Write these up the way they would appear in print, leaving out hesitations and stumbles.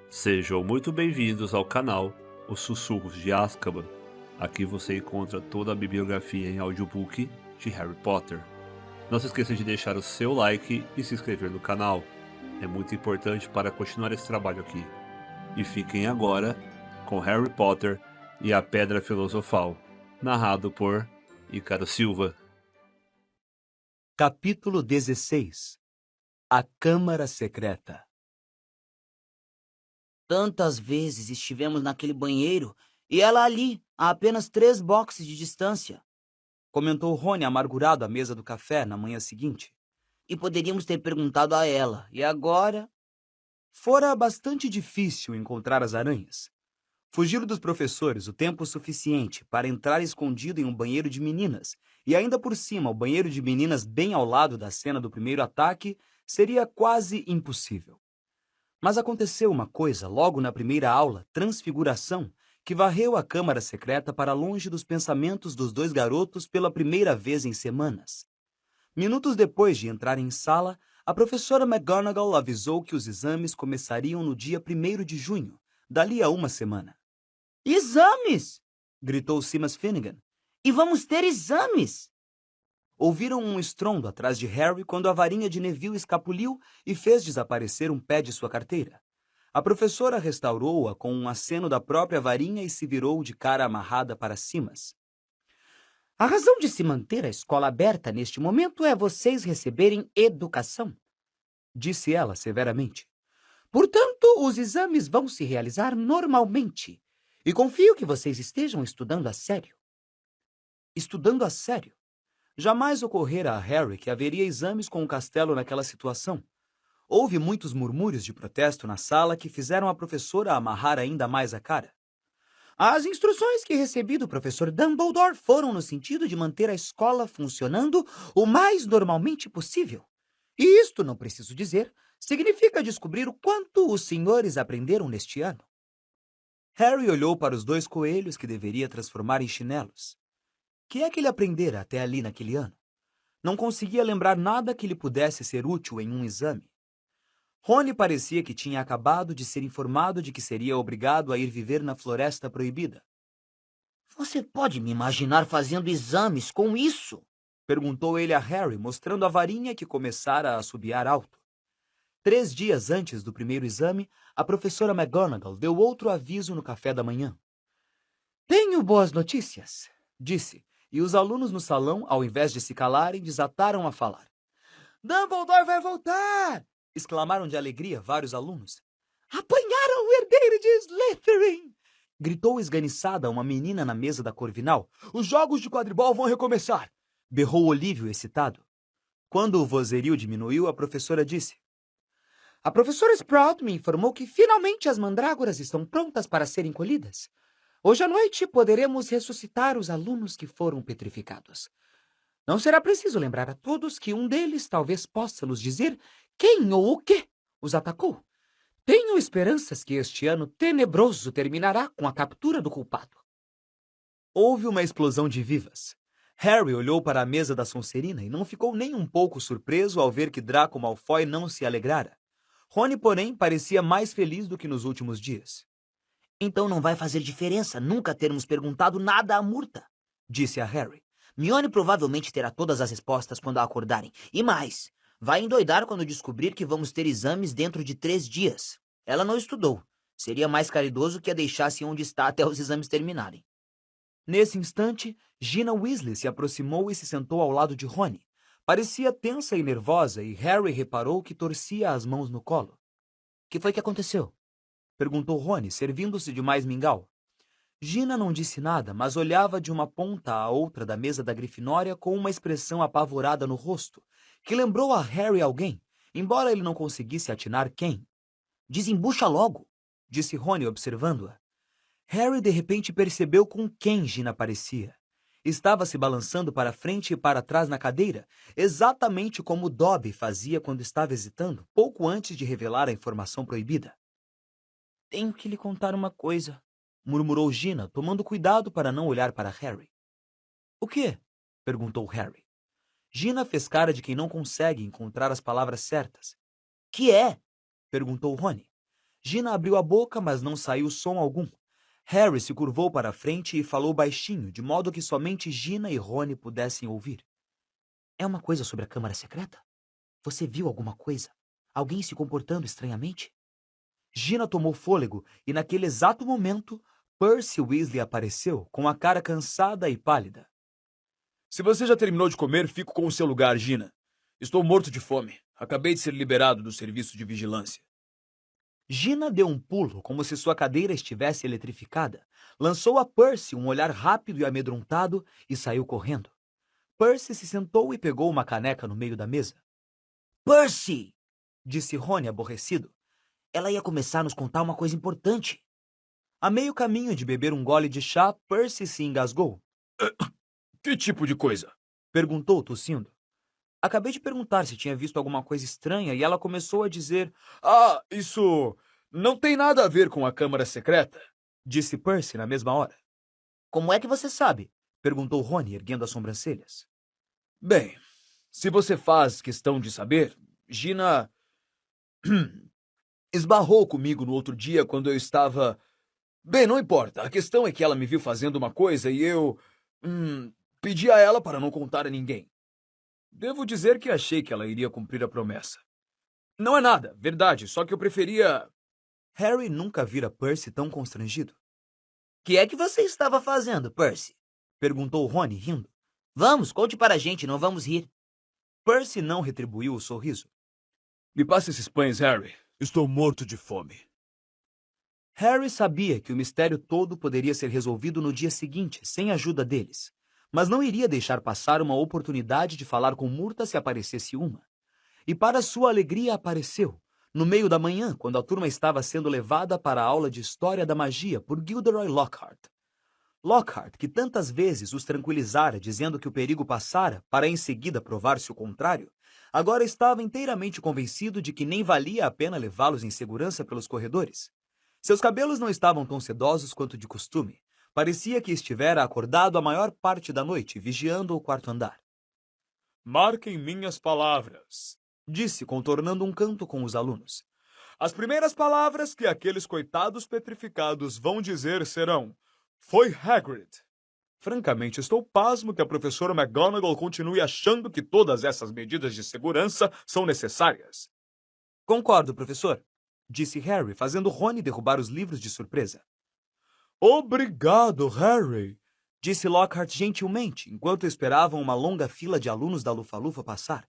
Sejam muito bem-vindos ao canal Os Sussurros de Azkaban. Aqui você encontra toda a bibliografia em audiobook de Harry Potter. Não se esqueça de deixar o seu like e se inscrever no canal. É muito importante para continuar esse trabalho aqui. E fiquem agora com Harry Potter e a Pedra Filosofal, narrado por Ícaro Silva. Capítulo 16. A Câmara Secreta. Tantas vezes estivemos naquele banheiro e ela ali, a apenas 3 boxes de distância. Comentou Rony amargurado à mesa do café na manhã seguinte. E poderíamos ter perguntado a ela. E agora? Fora bastante difícil encontrar as aranhas. Fugiram dos professores o tempo suficiente para entrar escondido em um banheiro de meninas, e ainda por cima o banheiro de meninas bem ao lado da cena do primeiro ataque seria quase impossível. Mas aconteceu uma coisa logo na primeira aula, Transfiguração, que varreu a câmara secreta para longe dos pensamentos dos dois garotos pela primeira vez em semanas. Minutos depois de entrar em sala, a professora McGonagall avisou que os exames começariam no dia 1º de junho, dali a uma semana. Exames! Gritou Seamus Finnegan. E vamos ter exames! Ouviram um estrondo atrás de Harry quando a varinha de Neville escapuliu e fez desaparecer um pé de sua carteira. A professora restaurou-a com um aceno da própria varinha e se virou de cara amarrada para Seamus. A razão de se manter a escola aberta neste momento é vocês receberem educação, disse ela severamente. Portanto, os exames vão se realizar normalmente. E confio que vocês estejam estudando a sério. Estudando a sério? Jamais ocorrera a Harry que haveria exames com o castelo naquela situação. Houve muitos murmúrios de protesto na sala que fizeram a professora amarrar ainda mais a cara. As instruções que recebi do professor Dumbledore foram no sentido de manter a escola funcionando o mais normalmente possível. E isto, não preciso dizer, significa descobrir o quanto os senhores aprenderam neste ano. Harry olhou para os 2 coelhos que deveria transformar em chinelos. Que é que ele aprendera até ali naquele ano? Não conseguia lembrar nada que lhe pudesse ser útil em um exame. Rony parecia que tinha acabado de ser informado de que seria obrigado a ir viver na Floresta Proibida. Você pode me imaginar fazendo exames com isso? Perguntou ele a Harry, mostrando a varinha que começara a assobiar alto. 3 dias antes do primeiro exame, a professora McGonagall deu outro aviso no café da manhã. Tenho boas notícias, disse, e os alunos no salão, ao invés de se calarem, desataram a falar. Dumbledore vai voltar! Exclamaram de alegria vários alunos. Apanharam o herdeiro de Slytherin! Gritou esganiçada uma menina na mesa da Corvinal. Os jogos de quadribol vão recomeçar! Berrou Olívio excitado. Quando o vozerio diminuiu, a professora disse. A professora Sprout me informou que finalmente as mandrágoras estão prontas para serem colhidas. Hoje à noite poderemos ressuscitar os alunos que foram petrificados. Não será preciso lembrar a todos que um deles talvez possa nos dizer quem ou o que os atacou. Tenho esperanças que este ano tenebroso terminará com a captura do culpado. Houve uma explosão de vivas. Harry olhou para a mesa da Sonserina e não ficou nem um pouco surpreso ao ver que Draco Malfoy não se alegrara. Rony, porém, parecia mais feliz do que nos últimos dias. Então não vai fazer diferença nunca termos perguntado nada à Murta, disse a Harry. Mione provavelmente terá todas as respostas quando a acordarem. E mais, vai endoidar quando descobrir que vamos ter exames dentro de 3 dias. Ela não estudou. Seria mais caridoso que a deixasse onde está até os exames terminarem. Nesse instante, Gina Weasley se aproximou e se sentou ao lado de Rony. Parecia tensa e nervosa e Harry reparou que torcia as mãos no colo. O que foi que aconteceu? Perguntou Rony, servindo-se de mais mingau. Gina não disse nada, mas olhava de uma ponta à outra da mesa da Grifinória com uma expressão apavorada no rosto, que lembrou a Harry alguém, embora ele não conseguisse atinar quem. Desembucha logo, disse Rony observando-a. Harry de repente percebeu com quem Gina parecia. Estava se balançando para frente e para trás na cadeira, exatamente como Dobby fazia quando estava hesitando, pouco antes de revelar a informação proibida. Tenho que lhe contar uma coisa, murmurou Gina, tomando cuidado para não olhar para Harry. O quê? Perguntou Harry. Gina fez cara de quem não consegue encontrar as palavras certas. Que é? Perguntou Rony. Gina abriu a boca, mas não saiu som algum. Harry se curvou para a frente e falou baixinho, de modo que somente Gina e Rony pudessem ouvir. É uma coisa sobre a Câmara Secreta? Você viu alguma coisa? Alguém se comportando estranhamente? Gina tomou fôlego e, naquele exato momento, Percy Weasley apareceu, com a cara cansada e pálida. Se você já terminou de comer, fico com o seu lugar, Gina. Estou morto de fome. Acabei de ser liberado do serviço de vigilância. Gina deu um pulo, como se sua cadeira estivesse eletrificada, lançou a Percy um olhar rápido e amedrontado e saiu correndo. Percy se sentou e pegou uma caneca no meio da mesa. Percy! Disse Rony aborrecido. Ela ia começar a nos contar uma coisa importante. A meio caminho de beber um gole de chá, Percy se engasgou. Que tipo de coisa? Perguntou, tossindo. Acabei de perguntar se tinha visto alguma coisa estranha e ela começou a dizer... Ah, isso não tem nada a ver com a Câmara Secreta, disse Percy na mesma hora. Como é que você sabe? Perguntou Rony, erguendo as sobrancelhas. Bem, se você faz questão de saber, Gina esbarrou comigo no outro dia quando eu estava... Bem, não importa. A questão é que ela me viu fazendo uma coisa e eu... pedi a ela para não contar a ninguém. Devo dizer que achei que ela iria cumprir a promessa. Não é nada, verdade, só que eu preferia... Harry nunca vira Percy tão constrangido. Que é que você estava fazendo, Percy? Perguntou Rony, rindo. Vamos, conte para a gente, não vamos rir. Percy não retribuiu o sorriso. Me passe esses pães, Harry. Estou morto de fome. Harry sabia que o mistério todo poderia ser resolvido no dia seguinte, sem a ajuda deles. Mas não iria deixar passar uma oportunidade de falar com Murta se aparecesse uma. E para sua alegria apareceu, no meio da manhã, quando a turma estava sendo levada para a aula de História da Magia por Gilderoy Lockhart. Lockhart, que tantas vezes os tranquilizara dizendo que o perigo passara para em seguida provar-se o contrário, agora estava inteiramente convencido de que nem valia a pena levá-los em segurança pelos corredores. Seus cabelos não estavam tão sedosos quanto de costume. Parecia que estivera acordado a maior parte da noite, vigiando o quarto andar. Marquem minhas palavras, disse, contornando um canto com os alunos. As primeiras palavras que aqueles coitados petrificados vão dizer serão: foi Hagrid. Francamente, estou pasmo que a professora McGonagall continue achando que todas essas medidas de segurança são necessárias. Concordo, professor, disse Harry, fazendo Rony derrubar os livros de surpresa. Obrigado, Harry, disse Lockhart gentilmente, enquanto esperavam uma longa fila de alunos da Lufa-Lufa passar.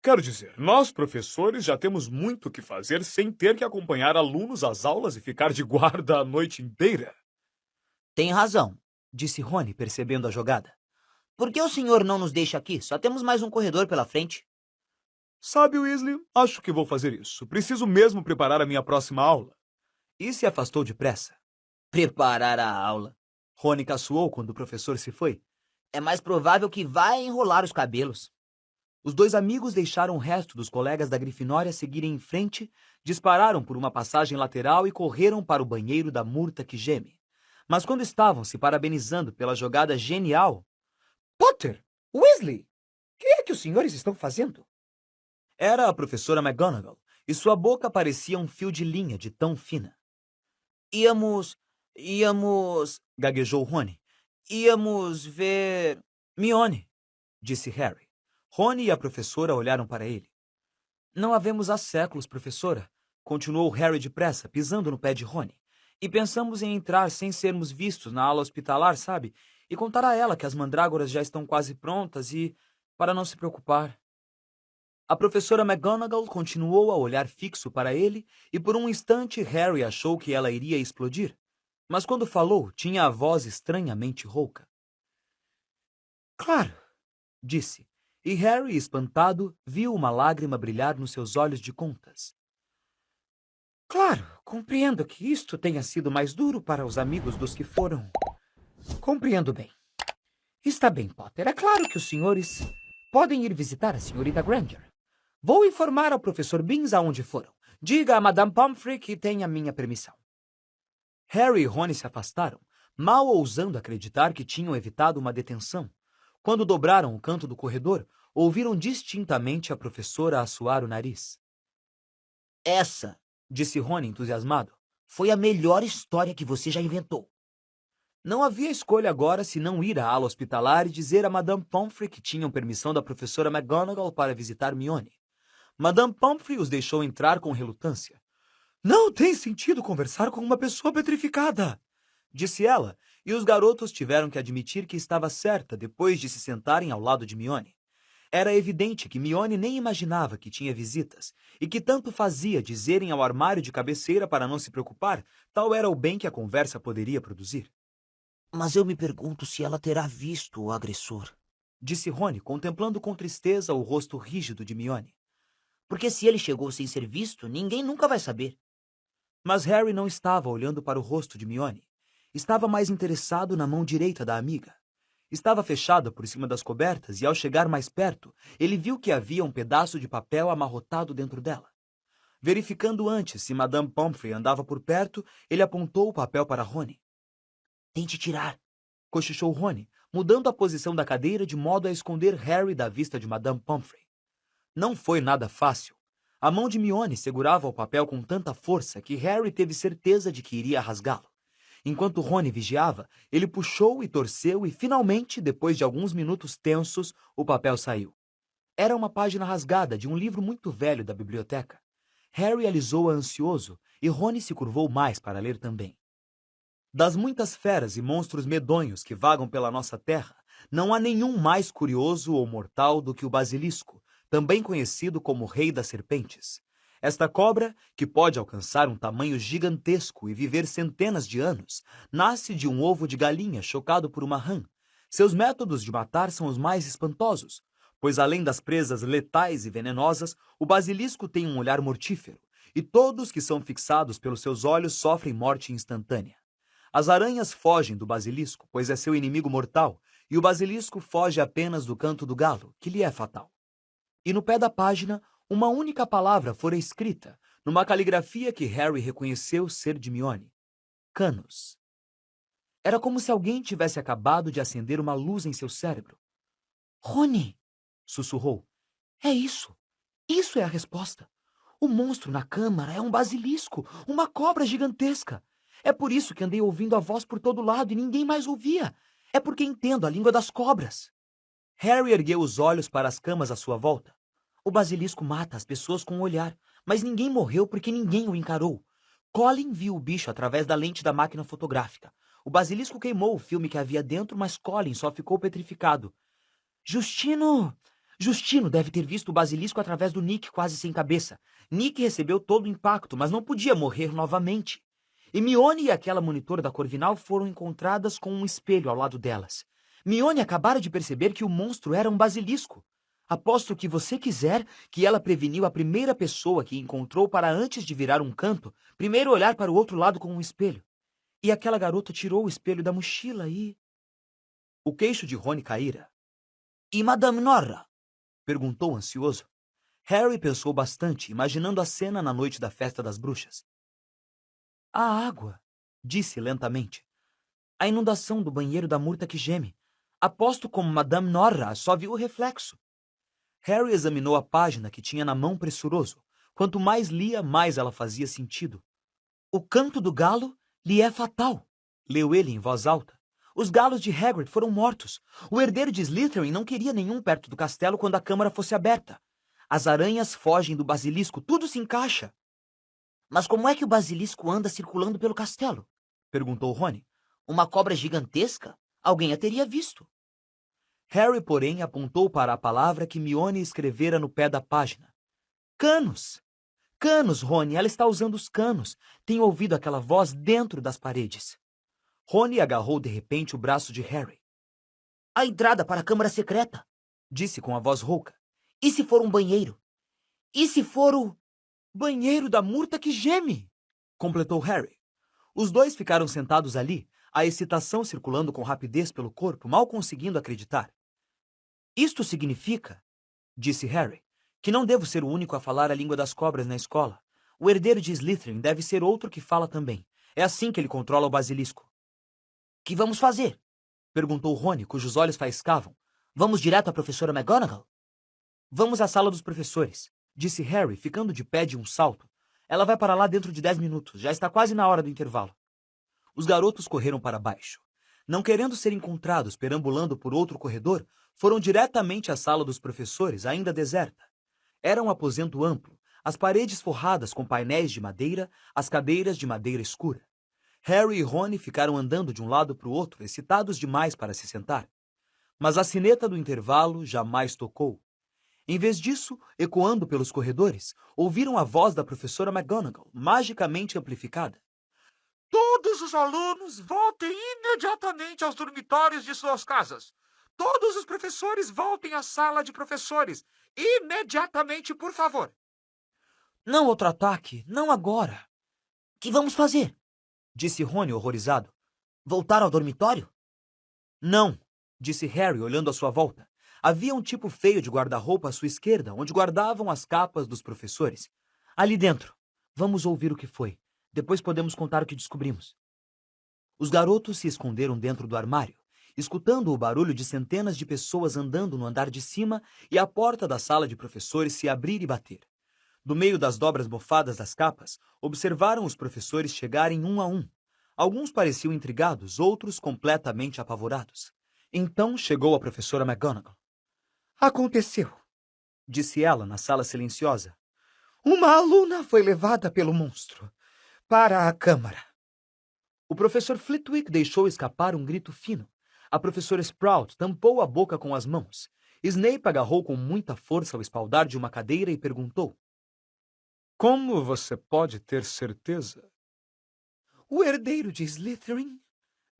Quero dizer, nós, professores, já temos muito o que fazer sem ter que acompanhar alunos às aulas e ficar de guarda a noite inteira. Tem razão, disse Rony, percebendo a jogada. Por que o senhor não nos deixa aqui? Só temos mais um corredor pela frente. Sabe, Weasley, acho que vou fazer isso. Preciso mesmo preparar a minha próxima aula. E se afastou depressa. Preparar a aula. Rony caçoou quando o professor se foi. É mais provável que vá enrolar os cabelos. Os dois amigos deixaram o resto dos colegas da Grifinória seguirem em frente, dispararam por uma passagem lateral e correram para o banheiro da Murta que geme. Mas quando estavam se parabenizando pela jogada genial... Potter! Weasley! O que é que os senhores estão fazendo? Era a professora McGonagall, e sua boca parecia um fio de linha de tão fina. Íamos... gaguejou Rony. Íamos ver... Mione, disse Harry. Rony e a professora olharam para ele. Não a vemos há séculos, professora, continuou Harry depressa, pisando no pé de Rony. E pensamos em entrar sem sermos vistos na aula hospitalar, sabe? E contar a ela que as mandrágoras já estão quase prontas e... para não se preocupar. A professora McGonagall continuou a olhar fixo para ele e por um instante Harry achou que ela iria explodir. Mas quando falou, tinha a voz estranhamente rouca. Claro, disse, e Harry, espantado, viu uma lágrima brilhar nos seus olhos de contas. Claro, compreendo que isto tenha sido mais duro para os amigos dos que foram. Compreendo bem. Está bem, Potter. É claro que os senhores podem ir visitar a senhorita Granger. Vou informar ao professor Binns aonde foram. Diga a Madame Pomfrey que tem a minha permissão. Harry e Rony se afastaram, mal ousando acreditar que tinham evitado uma detenção. Quando dobraram o canto do corredor, ouviram distintamente a professora assoar o nariz. Essa disse Rony entusiasmado. Foi a melhor história que você já inventou. Não havia escolha agora senão ir à ala hospitalar e dizer a Madame Pomfrey que tinham permissão da professora McGonagall para visitar Mione. Madame Pomfrey os deixou entrar com relutância. Não tem sentido conversar com uma pessoa petrificada, disse ela, e os garotos tiveram que admitir que estava certa depois de se sentarem ao lado de Mione. Era evidente que Mione nem imaginava que tinha visitas, e que tanto fazia dizerem ao armário de cabeceira para não se preocupar, tal era o bem que a conversa poderia produzir. Mas eu me pergunto se ela terá visto o agressor, disse Rony, contemplando com tristeza o rosto rígido de Mione. Porque se ele chegou sem ser visto, ninguém nunca vai saber. Mas Harry não estava olhando para o rosto de Mione. Estava mais interessado na mão direita da amiga. Estava fechada por cima das cobertas e, ao chegar mais perto, ele viu que havia um pedaço de papel amarrotado dentro dela. Verificando antes se Madame Pomfrey andava por perto, ele apontou o papel para Rony. Tente tirar, cochichou Rony, mudando a posição da cadeira de modo a esconder Harry da vista de Madame Pomfrey. Não foi nada fácil. A mão de Mione segurava o papel com tanta força que Harry teve certeza de que iria rasgá-lo. Enquanto Rony vigiava, ele puxou e torceu e, finalmente, depois de alguns minutos tensos, o papel saiu. Era uma página rasgada de um livro muito velho da biblioteca. Harry alisou-a ansioso e Rony se curvou mais para ler também. Das muitas feras e monstros medonhos que vagam pela nossa terra, não há nenhum mais curioso ou mortal do que o basilisco, também conhecido como Rei das Serpentes. Esta cobra, que pode alcançar um tamanho gigantesco e viver centenas de anos, nasce de um ovo de galinha chocado por uma rã. Seus métodos de matar são os mais espantosos, pois além das presas letais e venenosas, o basilisco tem um olhar mortífero, e todos que são fixados pelos seus olhos sofrem morte instantânea. As aranhas fogem do basilisco, pois é seu inimigo mortal, e o basilisco foge apenas do canto do galo, que lhe é fatal. E no pé da página, uma única palavra fora escrita, numa caligrafia que Harry reconheceu ser de Mione. Canos. Era como se alguém tivesse acabado de acender uma luz em seu cérebro. Rony, sussurrou. É isso. Isso é a resposta. O monstro na câmara é um basilisco, uma cobra gigantesca. É por isso que andei ouvindo a voz por todo lado e ninguém mais ouvia. É porque entendo a língua das cobras. Harry ergueu os olhos para as camas à sua volta. O basilisco mata as pessoas com o olhar, mas ninguém morreu porque ninguém o encarou. Colin viu o bicho através da lente da máquina fotográfica. O basilisco queimou o filme que havia dentro, mas Colin só ficou petrificado. Justino deve ter visto o basilisco através do Nick quase sem cabeça. Nick recebeu todo o impacto, mas não podia morrer novamente. E Mione e aquela monitora da Corvinal foram encontradas com um espelho ao lado delas. Mione acabara de perceber que o monstro era um basilisco. Aposto o que você quiser que ela preveniu a primeira pessoa que encontrou para, antes de virar um canto, primeiro olhar para o outro lado com um espelho. E aquela garota tirou o espelho da mochila e... O queixo de Rony caíra. E Madame Norra? Perguntou ansioso. Harry pensou bastante, imaginando a cena na noite da festa das bruxas. A água, disse lentamente. A inundação do banheiro da murta que geme. Aposto como Madame Norra só viu o reflexo. Harry examinou a página que tinha na mão pressuroso. Quanto mais lia, mais ela fazia sentido. O canto do galo lhe é fatal, leu ele em voz alta. Os galos de Hagrid foram mortos. O herdeiro de Slytherin não queria nenhum perto do castelo quando a câmara fosse aberta. As aranhas fogem do basilisco, tudo se encaixa. Mas como é que o basilisco anda circulando pelo castelo? Perguntou Rony. Uma cobra gigantesca? Alguém a teria visto. Harry, porém, apontou para a palavra que Mione escrevera no pé da página. Canos! Canos, Rony, ela está usando os canos. Tenho ouvido aquela voz dentro das paredes. Rony agarrou de repente o braço de Harry. A entrada para a câmara secreta, disse com a voz rouca. E se for um banheiro? E se for o... Banheiro da murta que geme! Completou Harry. Os dois ficaram sentados ali, a excitação circulando com rapidez pelo corpo, mal conseguindo acreditar. Isto significa, disse Harry, que não devo ser o único a falar a língua das cobras na escola. O herdeiro de Slytherin deve ser outro que fala também. É assim que ele controla o basilisco. Que vamos fazer? Perguntou Rony, cujos olhos faiscavam. Vamos direto à professora McGonagall? Vamos à sala dos professores, disse Harry, ficando de pé de um salto. Ela vai para lá dentro de 10 minutos. Já está quase na hora do intervalo. Os garotos correram para baixo. Não querendo ser encontrados perambulando por outro corredor, foram diretamente à sala dos professores, ainda deserta. Era um aposento amplo, as paredes forradas com painéis de madeira, as cadeiras de madeira escura. Harry e Rony ficaram andando de um lado para o outro, excitados demais para se sentar. Mas a sineta do intervalo jamais tocou. Em vez disso, ecoando pelos corredores, ouviram a voz da professora McGonagall, magicamente amplificada. Todos os alunos voltem imediatamente aos dormitórios de suas casas. Todos os professores voltem à sala de professores. Imediatamente, por favor. Não outro ataque, não agora. Que vamos fazer? Disse Rony horrorizado. Voltar ao dormitório? Não, disse Harry olhando à sua volta. Havia um tipo feio de guarda-roupa à sua esquerda, onde guardavam as capas dos professores. Ali dentro. Vamos ouvir o que foi. Depois podemos contar o que descobrimos. Os garotos se esconderam dentro do armário, escutando o barulho de centenas de pessoas andando no andar de cima e a porta da sala de professores se abrir e bater. Do meio das dobras mofadas das capas, observaram os professores chegarem um a um. Alguns pareciam intrigados, outros completamente apavorados. Então chegou a professora McGonagall. Aconteceu, Disse ela na sala silenciosa. uma aluna foi levada pelo monstro para a câmara. O professor Flitwick deixou escapar um grito fino. A professora Sprout tampou a boca com as mãos. Snape agarrou com muita força o espaldar de uma cadeira e perguntou. Como você pode ter certeza? O herdeiro de Slytherin,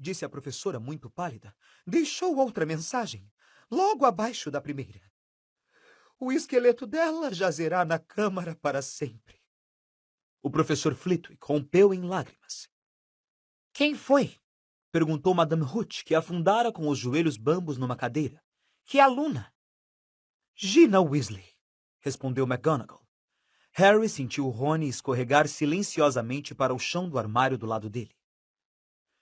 Disse a professora muito pálida. deixou outra mensagem, logo abaixo da primeira. O esqueleto dela jazerá na câmara para sempre. O professor Flitwick rompeu em lágrimas. Quem foi? Perguntou Madame Hooch, que afundara com os joelhos bambos numa cadeira. Que aluna? Gina Weasley. Respondeu McGonagall. Harry sentiu Rony escorregar silenciosamente para o chão do armário do lado dele.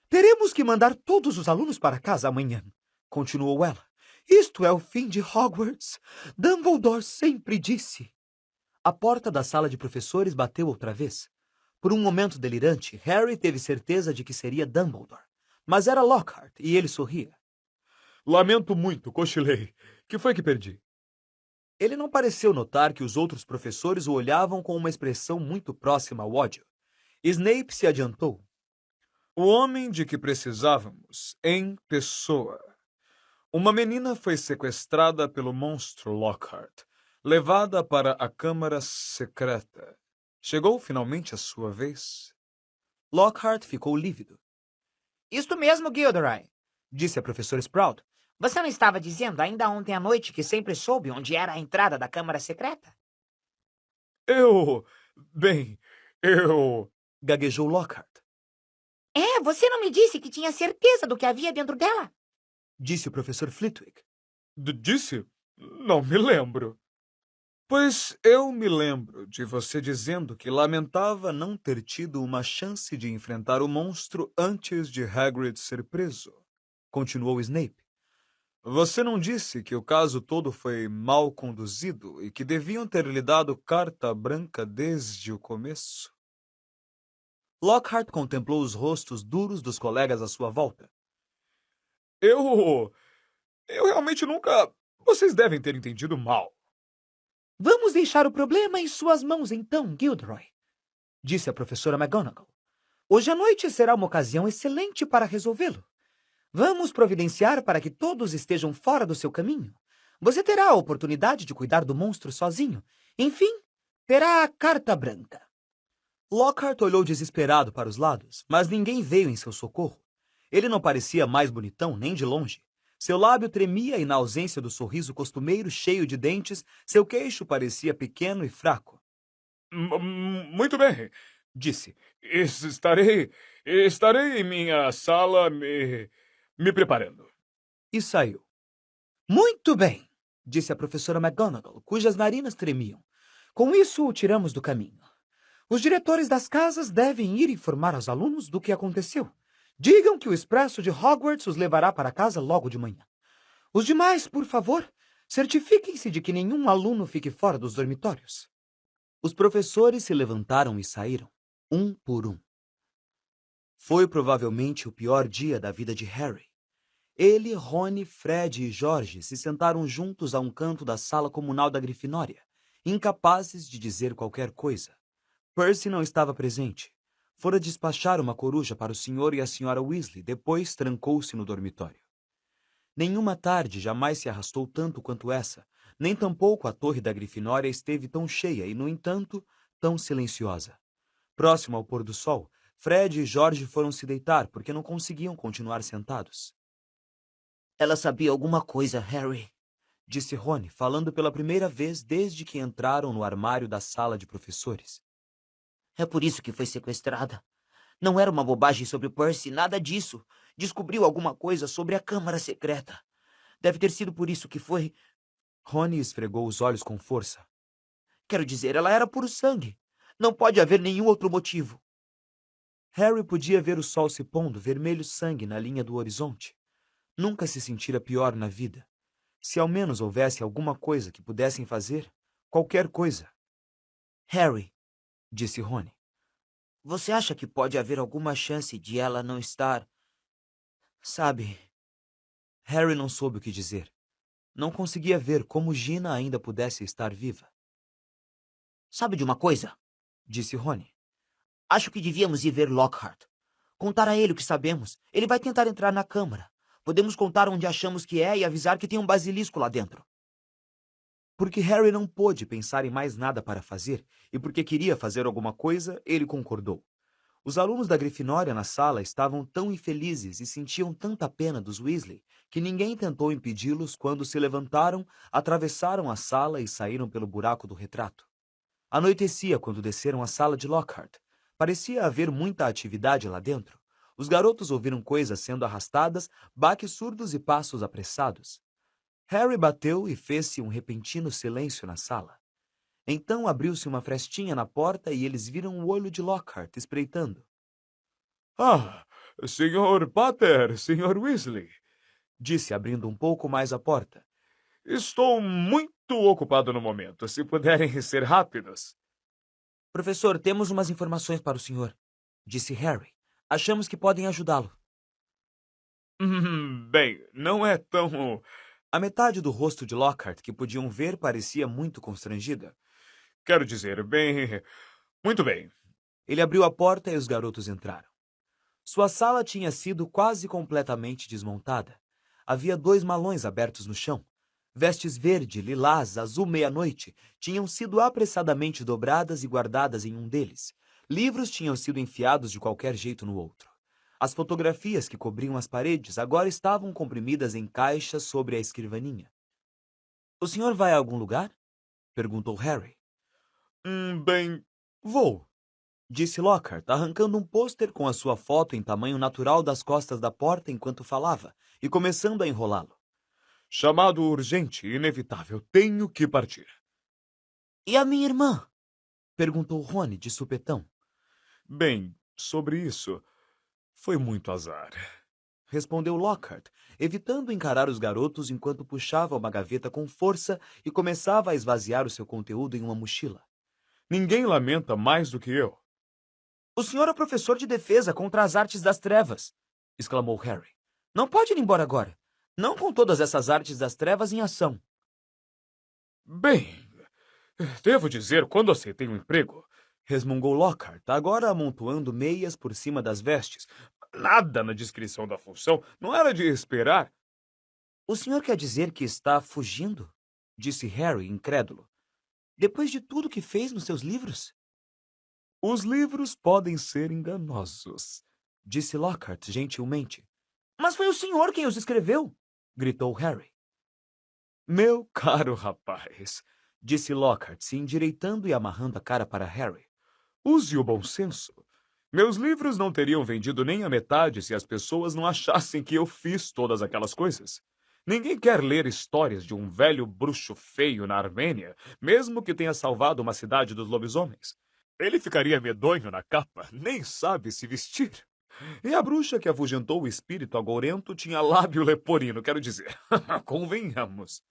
Teremos que mandar todos os alunos para casa amanhã, Continuou ela. Isto é o fim de Hogwarts. Dumbledore sempre disse. A porta da sala de professores bateu outra vez. Por um momento delirante, Harry teve certeza de que seria Dumbledore. Mas era Lockhart, e ele sorria. Lamento muito, cochilei. Que foi que perdi? Ele não pareceu notar que os outros professores o olhavam com uma expressão muito próxima ao ódio. Snape se adiantou. O homem de que precisávamos, em pessoa. Uma menina foi sequestrada pelo monstro Lockhart, levada para a câmara secreta. Chegou finalmente a sua vez? Lockhart ficou lívido. Isto mesmo, Gilderoy. Disse a professora Sprout. Você não estava dizendo ainda ontem à noite que sempre soube onde era a entrada da câmara secreta? Bem, Gaguejou Lockhart. É, você não me disse que tinha certeza do que havia dentro dela? Disse o professor Flitwick. Disse? Não me lembro. Pois eu me lembro de você dizendo que lamentava não ter tido uma chance de enfrentar o monstro antes de Hagrid ser preso. Continuou Snape. Você não disse que o caso todo foi mal conduzido e que deviam ter lhe dado carta branca desde o começo? Lockhart contemplou os rostos duros dos colegas à sua volta. Eu realmente nunca... Vocês devem ter entendido mal. Vamos deixar o problema em suas mãos então, Gilderoy, Disse a professora McGonagall. Hoje à noite será uma ocasião excelente para resolvê-lo. Vamos providenciar para que todos estejam fora do seu caminho. Você terá a oportunidade de cuidar do monstro sozinho. Enfim, terá a carta branca. Lockhart olhou desesperado para os lados, mas ninguém veio em seu socorro. Ele não parecia mais bonitão nem de longe. Seu lábio tremia e, na ausência do sorriso costumeiro cheio de dentes, seu queixo parecia pequeno e fraco. Muito bem, disse. Estarei em minha sala me preparando. E saiu. Muito bem, Disse a professora McGonagall, cujas narinas tremiam. com isso o tiramos do caminho. Os diretores das casas devem ir informar aos alunos do que aconteceu. Digam que o expresso de Hogwarts os levará para casa logo de manhã. Os demais, por favor, certifiquem-se de que nenhum aluno fique fora dos dormitórios. Os professores se levantaram e saíram, um por um. Foi provavelmente o pior dia da vida de Harry. Ele, Rony, Fred e George se sentaram juntos a um canto da sala comunal da Grifinória, incapazes de dizer qualquer coisa. Percy não estava presente. Fora despachar uma coruja para o Sr. e a Sra. Weasley, depois trancou-se no dormitório. Nenhuma tarde jamais se arrastou tanto quanto essa, nem tampouco a torre da Grifinória esteve tão cheia e, no entanto, tão silenciosa. Próximo ao pôr do sol, Fred e George foram se deitar porque não conseguiam continuar sentados. Ela sabia alguma coisa, Harry. Disse Rony, falando pela primeira vez desde que entraram no armário da sala de professores. É por isso que foi sequestrada. Não era uma bobagem sobre Percy, nada disso. Descobriu alguma coisa sobre a Câmara Secreta. Deve ter sido por isso que foi... Rony esfregou os olhos com força. Quero dizer, ela era puro sangue. Não pode haver nenhum outro motivo. Harry podia ver o sol se pondo vermelho sangue na linha do horizonte. Nunca se sentira pior na vida. Se ao menos houvesse alguma coisa que pudessem fazer, qualquer coisa. Harry, disse Rony. Você acha que pode haver alguma chance de ela não estar... Sabe... Harry não soube o que dizer. Não conseguia ver como Gina ainda pudesse estar viva. Sabe de uma coisa? Disse Rony. Acho que devíamos ir ver Lockhart. Contar a ele o que sabemos. Ele vai tentar entrar na câmara. Podemos contar onde achamos que é e avisar que tem um basilisco lá dentro. Porque Harry não pôde pensar em mais nada para fazer, e porque queria fazer alguma coisa, ele concordou. Os alunos da Grifinória na sala estavam tão infelizes e sentiam tanta pena dos Weasley que ninguém tentou impedi-los quando se levantaram, atravessaram a sala e saíram pelo buraco do retrato. Anoitecia quando desceram a sala de Lockhart. Parecia haver muita atividade lá dentro. Os garotos ouviram coisas sendo arrastadas, baques surdos e passos apressados. Harry bateu e fez-se um repentino silêncio na sala. Então abriu-se uma frestinha na porta e eles viram o olho de Lockhart espreitando. Ah, Sr. Potter, Sr. Weasley, disse abrindo um pouco mais a porta. Estou muito ocupado no momento. Se puderem ser rápidos. Professor, temos umas informações para o senhor, disse Harry. Achamos que podem ajudá-lo. Bem, não é tão... A metade do rosto de Lockhart que podiam ver parecia muito constrangida. Quero dizer, bem... Muito bem. Ele abriu a porta e os garotos entraram. Sua sala tinha sido quase completamente desmontada. Havia 2 malões abertos no chão. Vestes verde, lilás, azul meia-noite tinham sido apressadamente dobradas e guardadas em um deles. Livros tinham sido enfiados de qualquer jeito no outro. As fotografias que cobriam as paredes agora estavam comprimidas em caixas sobre a escrivaninha. — O senhor vai a algum lugar? Perguntou Harry. Bem, vou, disse Lockhart, arrancando um pôster com a sua foto em tamanho natural das costas da porta enquanto falava, e começando a enrolá-lo. Chamado urgente e inevitável, tenho que partir. E a minha irmã? Perguntou Rony de supetão. Bem, sobre isso, foi muito azar. Respondeu Lockhart, evitando encarar os garotos enquanto puxava uma gaveta com força e começava a esvaziar o seu conteúdo em uma mochila. Ninguém lamenta mais do que eu. O senhor é professor de defesa contra as artes das trevas, exclamou Harry. Não pode ir embora agora. Não com todas essas artes das trevas em ação. Bem, devo dizer, quando aceitei um emprego, resmungou Lockhart, agora amontoando meias por cima das vestes. Nada na descrição da função, não era de esperar. O senhor quer dizer que está fugindo? Disse Harry, incrédulo. Depois de tudo que fez nos seus livros? Os livros podem ser enganosos, disse Lockhart gentilmente. Mas foi o senhor quem os escreveu, gritou Harry. Meu caro rapaz, disse Lockhart, se endireitando e amarrando a cara para Harry. Use o bom senso. Meus livros não teriam vendido nem a metade se as pessoas não achassem que eu fiz todas aquelas coisas. Ninguém quer ler histórias de um velho bruxo feio na Armênia, mesmo que tenha salvado uma cidade dos lobisomens. Ele ficaria medonho na capa, nem sabe se vestir. E a bruxa que afugentou o espírito agourento tinha lábio leporino, quero dizer. Convenhamos.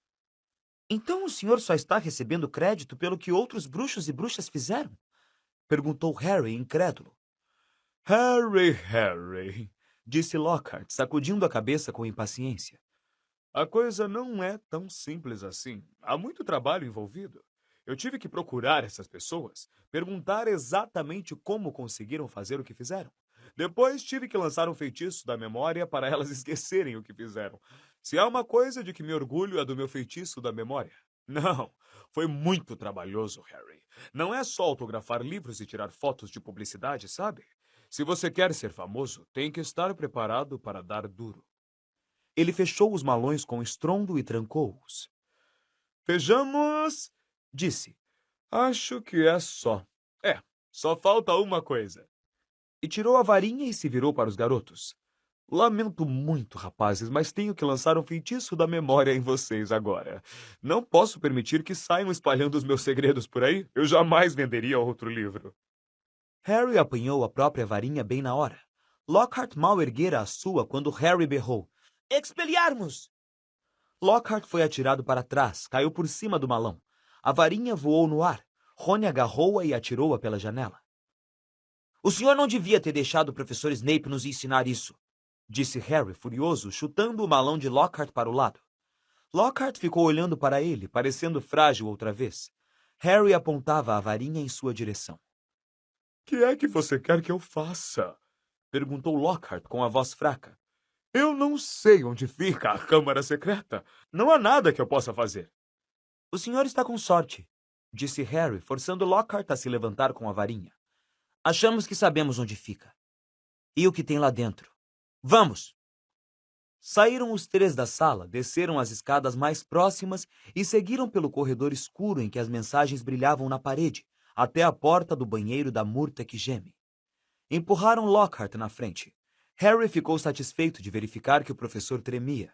Então o senhor só está recebendo crédito pelo que outros bruxos e bruxas fizeram? Perguntou Harry, incrédulo. Harry, Disse Lockhart, sacudindo a cabeça com impaciência. a coisa não é tão simples assim. Há muito trabalho envolvido. Eu tive que procurar essas pessoas, perguntar exatamente como conseguiram fazer o que fizeram. Depois tive que lançar um feitiço da memória para elas esquecerem o que fizeram. Se há uma coisa de que me orgulho é do meu feitiço da memória. Não, foi muito trabalhoso, Harry. Não é só autografar livros e tirar fotos de publicidade, sabe? Se você quer ser famoso, tem que estar preparado para dar duro. Ele fechou os malões com estrondo e trancou-os. Vejamos, Disse, acho que é só. Só falta uma coisa. e tirou a varinha e se virou para os garotos. Lamento muito, rapazes, mas tenho que lançar um feitiço da memória em vocês agora. Não posso permitir que saiam espalhando os meus segredos por aí. Eu jamais venderia outro livro. Harry apanhou a própria varinha bem na hora. Lockhart mal erguera a sua quando Harry berrou. Expelliarmus! Lockhart foi atirado para trás, caiu por cima do malão. A varinha voou no ar. Rony agarrou-a e atirou-a pela janela. O senhor não devia ter deixado o professor Snape nos ensinar isso, disse Harry, furioso, chutando o malão de Lockhart para o lado. Lockhart ficou olhando para ele, parecendo frágil outra vez. Harry apontava a varinha em sua direção. Que é que você quer que eu faça? Perguntou Lockhart com a voz fraca. Eu não sei onde fica a Câmara Secreta. Não há nada que eu possa fazer. O senhor está com sorte, disse Harry, forçando Lockhart a se levantar com a varinha. Achamos que sabemos onde fica. E o que tem lá dentro. Vamos! Saíram os três da sala, desceram as escadas mais próximas e seguiram pelo corredor escuro em que as mensagens brilhavam na parede, até a porta do banheiro da Murta que geme. Empurraram Lockhart na frente. Harry ficou satisfeito de verificar que o professor tremia.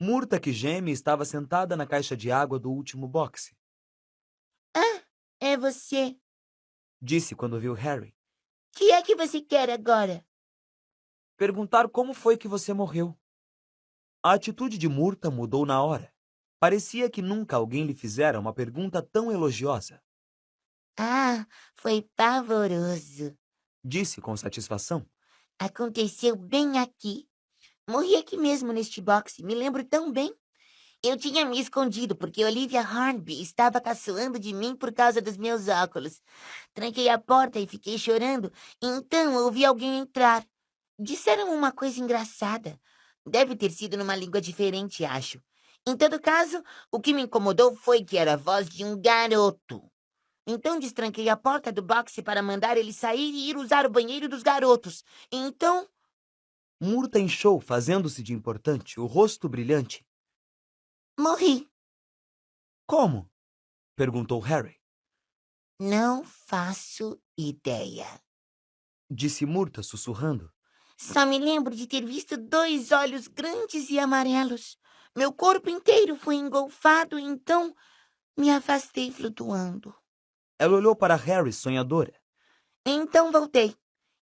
Murta que geme estava sentada na caixa de água do último boxe. Ah, é você. Disse quando viu Harry. Que é que você quer agora? Perguntar como foi que você morreu. A atitude de Murta mudou na hora. Parecia que nunca alguém lhe fizera uma pergunta tão elogiosa. Ah, foi pavoroso. Disse com satisfação. Aconteceu bem aqui. Morri aqui mesmo neste boxe, me lembro tão bem. Eu tinha me escondido porque Olivia Hornby estava caçoando de mim por causa dos meus óculos. Tranquei a porta e fiquei chorando, então ouvi alguém entrar. Disseram uma coisa engraçada. Deve ter sido numa língua diferente, acho. Em todo caso, o que me incomodou foi que era a voz de um garoto. Então destranquei a porta do boxe para mandar ele sair e ir usar o banheiro dos garotos. Então... Murta inchou, fazendo-se de importante, o rosto brilhante. morri. Como? Perguntou Harry. Não faço ideia. Disse Murta, sussurrando. Só me lembro de ter visto 2 olhos grandes e amarelos. Meu corpo inteiro foi engolfado, então me afastei flutuando. Ela olhou para Harry, sonhadora. Então voltei.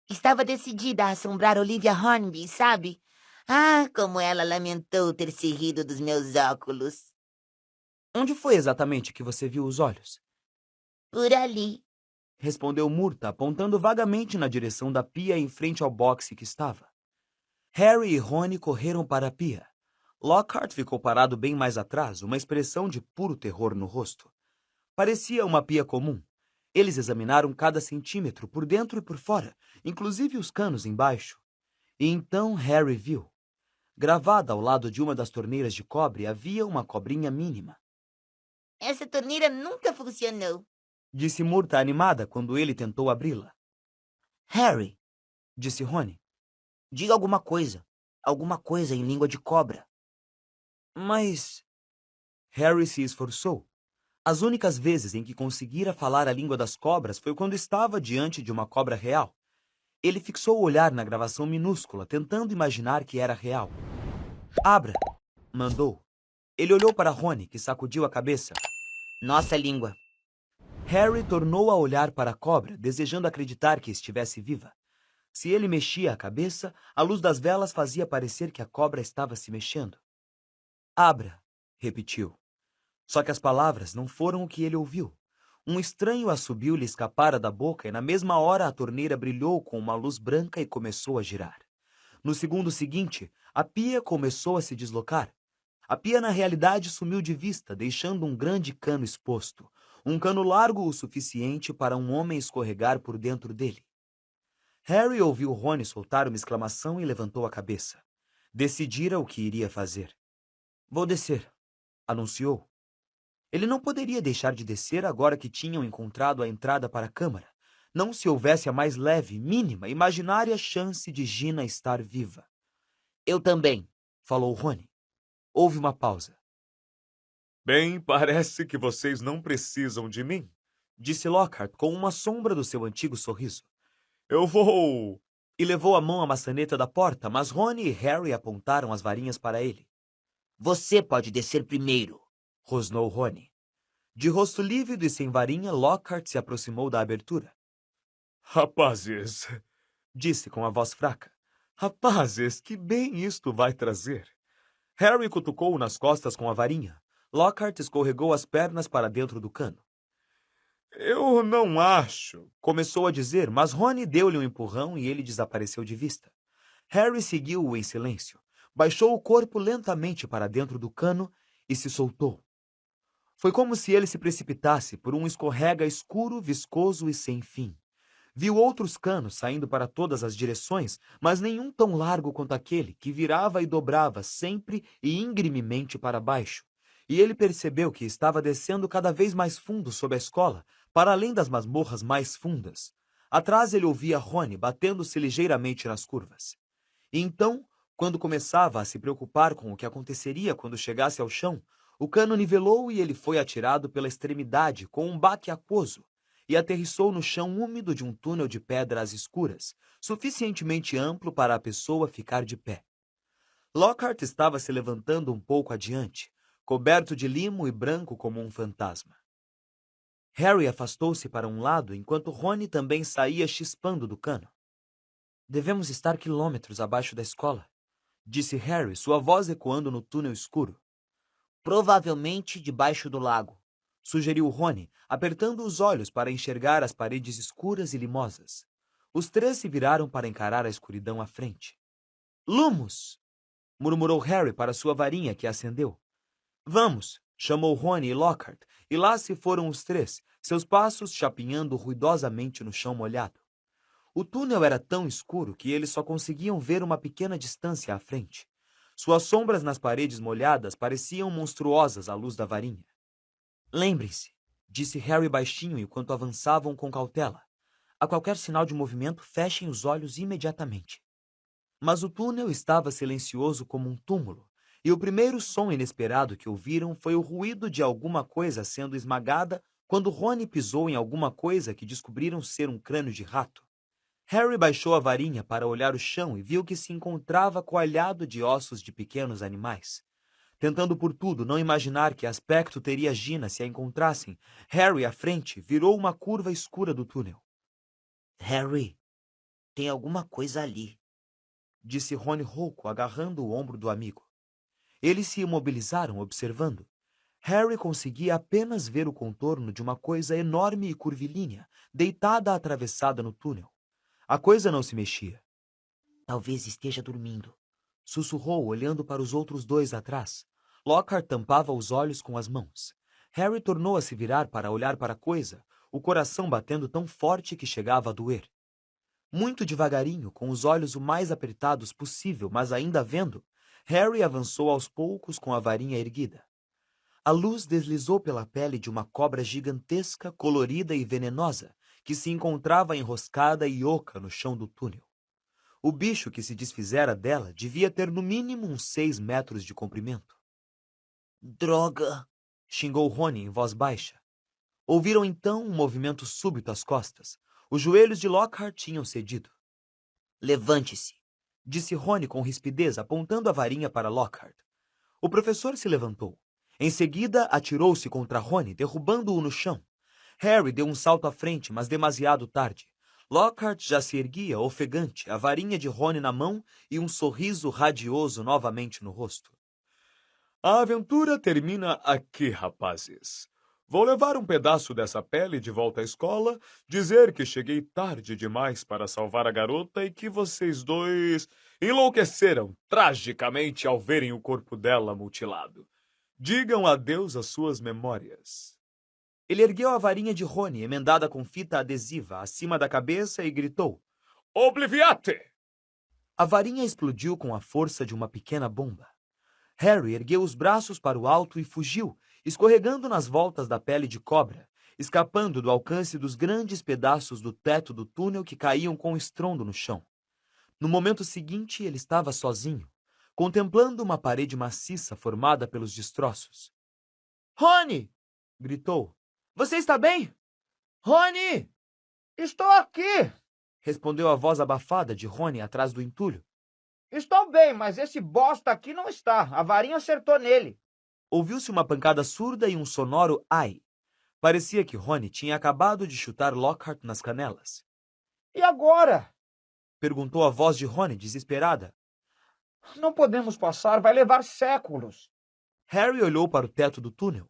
Estava decidida a assombrar Olivia Hornby, sabe? Ah, como ela lamentou ter se rido dos meus óculos. Onde foi exatamente que você viu os olhos? Por ali. Respondeu Murta, apontando vagamente na direção da pia em frente ao boxe que estava. Harry e Rony correram para a pia. Lockhart ficou parado bem mais atrás, uma expressão de puro terror no rosto. Parecia uma pia comum. Eles examinaram cada centímetro, por dentro e por fora, inclusive os canos embaixo. E então Harry viu. Gravada ao lado de uma das torneiras de cobre havia uma cobrinha mínima. Essa torneira nunca funcionou. Disse Murta animada quando ele tentou abri-la. Harry, disse Rony, diga alguma coisa em língua de cobra. Mas... Harry se esforçou. As únicas vezes em que conseguira falar a língua das cobras foi quando estava diante de uma cobra real. Ele fixou o olhar na gravação minúscula, tentando imaginar que era real. Abra, mandou. Ele olhou para Rony, que sacudiu a cabeça. Nossa língua. Harry tornou a olhar para a cobra, desejando acreditar que estivesse viva. Se ele mexia a cabeça, a luz das velas fazia parecer que a cobra estava se mexendo. Abra, repetiu. Só que as palavras não foram o que ele ouviu. Um estranho assobio lhe escapara da boca e na mesma hora a torneira brilhou com uma luz branca e começou a girar. No segundo seguinte, a pia começou a se deslocar. A pia na realidade sumiu de vista, deixando um grande cano exposto. Um cano largo o suficiente para um homem escorregar por dentro dele. Harry ouviu Rony soltar uma exclamação e levantou a cabeça. Decidira o que iria fazer. "Vou descer", anunciou. Ele não poderia deixar de descer agora que tinham encontrado a entrada para a câmara. Não se houvesse a mais leve, mínima, imaginária chance de Gina estar viva. Eu também. Falou Rony. Houve uma pausa. Bem, parece que vocês não precisam de mim, Disse Lockhart com uma sombra do seu antigo sorriso. eu vou... E levou a mão à maçaneta da porta, mas Rony e Harry apontaram as varinhas para ele. Você pode descer primeiro. Rosnou Rony. De rosto lívido e sem varinha, Lockhart se aproximou da abertura. Rapazes, Disse com a voz fraca. Rapazes, que bem isto vai trazer. Harry cutucou-o nas costas com a varinha. Lockhart escorregou as pernas para dentro do cano. eu não acho... Começou a dizer, mas Rony deu-lhe um empurrão e ele desapareceu de vista. Harry seguiu-o em silêncio. Baixou o corpo lentamente para dentro do cano e se soltou. Foi como se ele se precipitasse por um escorrega escuro, viscoso e sem fim. Viu outros canos saindo para todas as direções, mas nenhum tão largo quanto aquele, que virava e dobrava sempre e ingrimemente para baixo. E ele percebeu que estava descendo cada vez mais fundo sob a escola, para além das masmorras mais fundas. Atrás ele ouvia Rony batendo-se ligeiramente nas curvas. E então, quando começava a se preocupar com o que aconteceria quando chegasse ao chão, o cano nivelou e ele foi atirado pela extremidade com um baque aquoso e aterrissou no chão úmido de um túnel de pedras escuras, suficientemente amplo para a pessoa ficar de pé. Lockhart estava se levantando um pouco adiante, coberto de limo e branco como um fantasma. Harry afastou-se para um lado enquanto Rony também saía chispando do cano. "Devemos estar quilômetros abaixo da escola", disse Harry, sua voz ecoando no túnel escuro. Provavelmente debaixo do lago. Sugeriu Rony, apertando os olhos para enxergar as paredes escuras e limosas. Os três se viraram para encarar a escuridão à frente. "Lumos!" murmurou Harry para sua varinha, que acendeu. "Vamos!" chamou Rony e Lockhart, e lá se foram os três, seus passos chapinhando ruidosamente no chão molhado. O túnel era tão escuro que eles só conseguiam ver uma pequena distância à frente. Suas sombras nas paredes molhadas pareciam monstruosas à luz da varinha. "Lembrem-se", disse Harry baixinho enquanto avançavam com cautela. "A qualquer sinal de movimento, fechem os olhos imediatamente." Mas o túnel estava silencioso como um túmulo, e o primeiro som inesperado que ouviram foi o ruído de alguma coisa sendo esmagada quando Rony pisou em alguma coisa que descobriram ser um crânio de rato. Harry baixou a varinha para olhar o chão e viu que se encontrava coalhado de ossos de pequenos animais. Tentando por tudo não imaginar que aspecto teria Gina se a encontrassem, Harry, à frente, virou uma curva escura do túnel. Harry, tem alguma coisa ali. Disse Rony rouco, agarrando o ombro do amigo. Eles se imobilizaram, observando. Harry conseguia apenas ver o contorno de uma coisa enorme e curvilínea, deitada atravessada no túnel. A coisa não se mexia. Talvez esteja dormindo. Sussurrou, olhando para os outros dois atrás. Lockhart tampava os olhos com as mãos. Harry tornou a se virar para olhar para a coisa, o coração batendo tão forte que chegava a doer. Muito devagarinho, com os olhos o mais apertados possível, mas ainda vendo, Harry avançou aos poucos com a varinha erguida. A luz deslizou pela pele de uma cobra gigantesca, colorida e venenosa, que se encontrava enroscada e oca no chão do túnel. O bicho que se desfizera dela devia ter no mínimo uns 6 metros de comprimento. Droga! Xingou Rony em voz baixa. Ouviram então um movimento súbito às costas. Os joelhos de Lockhart tinham cedido. Levante-se, disse Rony com rispidez, apontando a varinha para Lockhart. O professor se levantou. Em seguida, atirou-se contra Rony, derrubando-o no chão. Harry deu um salto à frente, mas demasiado tarde. Lockhart já se erguia, ofegante, a varinha de Rony na mão e um sorriso radioso novamente no rosto. A aventura termina aqui, rapazes. Vou levar um pedaço dessa pele de volta à escola, dizer que cheguei tarde demais para salvar a garota e que vocês dois enlouqueceram tragicamente ao verem o corpo dela mutilado. Digam adeus às suas memórias. Ele ergueu a varinha de Rony, emendada com fita adesiva, acima da cabeça e gritou: Obliviate! A varinha explodiu com a força de uma pequena bomba. Harry ergueu os braços para o alto e fugiu, escorregando nas voltas da pele de cobra, escapando do alcance dos grandes pedaços do teto do túnel que caíam com estrondo no chão. No momento seguinte, ele estava sozinho, contemplando uma parede maciça formada pelos destroços. Rony! Gritou. Você está bem? Rony! Estou aqui! Respondeu a voz abafada de Rony atrás do entulho. Estou bem, mas esse bosta aqui não está. A varinha acertou nele. Ouviu-se uma pancada surda e um sonoro ai. Parecia que Rony tinha acabado de chutar Lockhart nas canelas. E agora? Perguntou a voz de Rony, desesperada. Não podemos passar, vai levar séculos. Harry olhou para o teto do túnel.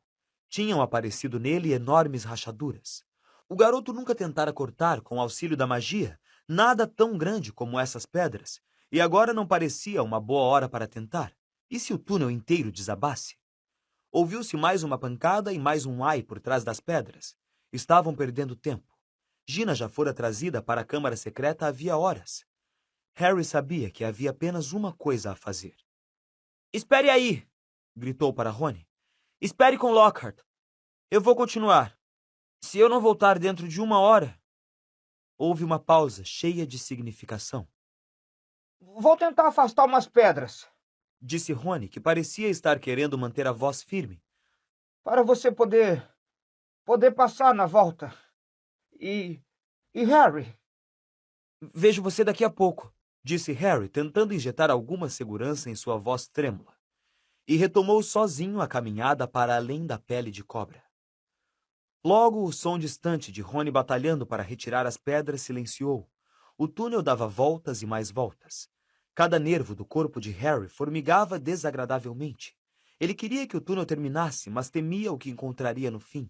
Tinham aparecido nele enormes rachaduras. O garoto nunca tentara cortar, com auxílio da magia, nada tão grande como essas pedras, e agora não parecia uma boa hora para tentar. E se o túnel inteiro desabasse? Ouviu-se mais uma pancada e mais um ai por trás das pedras. Estavam perdendo tempo. Gina já fora trazida para a câmara secreta havia horas. Harry sabia que havia apenas uma coisa a fazer. Espere aí! Gritou para Rony. Espere com Lockhart. Eu vou continuar. Se eu não voltar dentro de 1 hora... Houve uma pausa cheia de significação. Vou tentar afastar umas pedras. Disse Rony, que parecia estar querendo manter a voz firme. Para você poder passar na volta. E Harry? Vejo você daqui a pouco, disse Harry, tentando injetar alguma segurança em sua voz trêmula. E retomou sozinho a caminhada para além da pele de cobra. Logo, o som distante de Rony batalhando para retirar as pedras silenciou. O túnel dava voltas e mais voltas. Cada nervo do corpo de Harry formigava desagradavelmente. Ele queria que o túnel terminasse, mas temia o que encontraria no fim.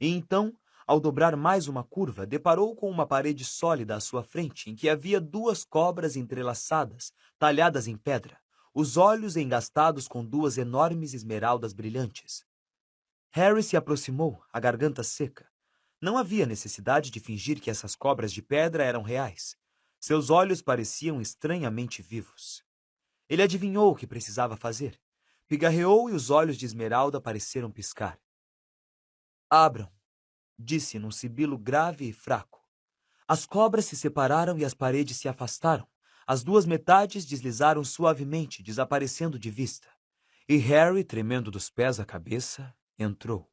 E então, ao dobrar mais uma curva, deparou com uma parede sólida à sua frente, em que havia 2 cobras entrelaçadas, talhadas em pedra, os olhos engastados com 2 enormes esmeraldas brilhantes. Harry se aproximou, a garganta seca. Não havia necessidade de fingir que essas cobras de pedra eram reais. Seus olhos pareciam estranhamente vivos. Ele adivinhou o que precisava fazer. Pigarreou e os olhos de Esmeralda pareceram piscar. Abram, disse num sibilo grave e fraco. As cobras se separaram e as paredes se afastaram. As 2 metades deslizaram suavemente, desaparecendo de vista. E Harry, tremendo dos pés à cabeça, entrou.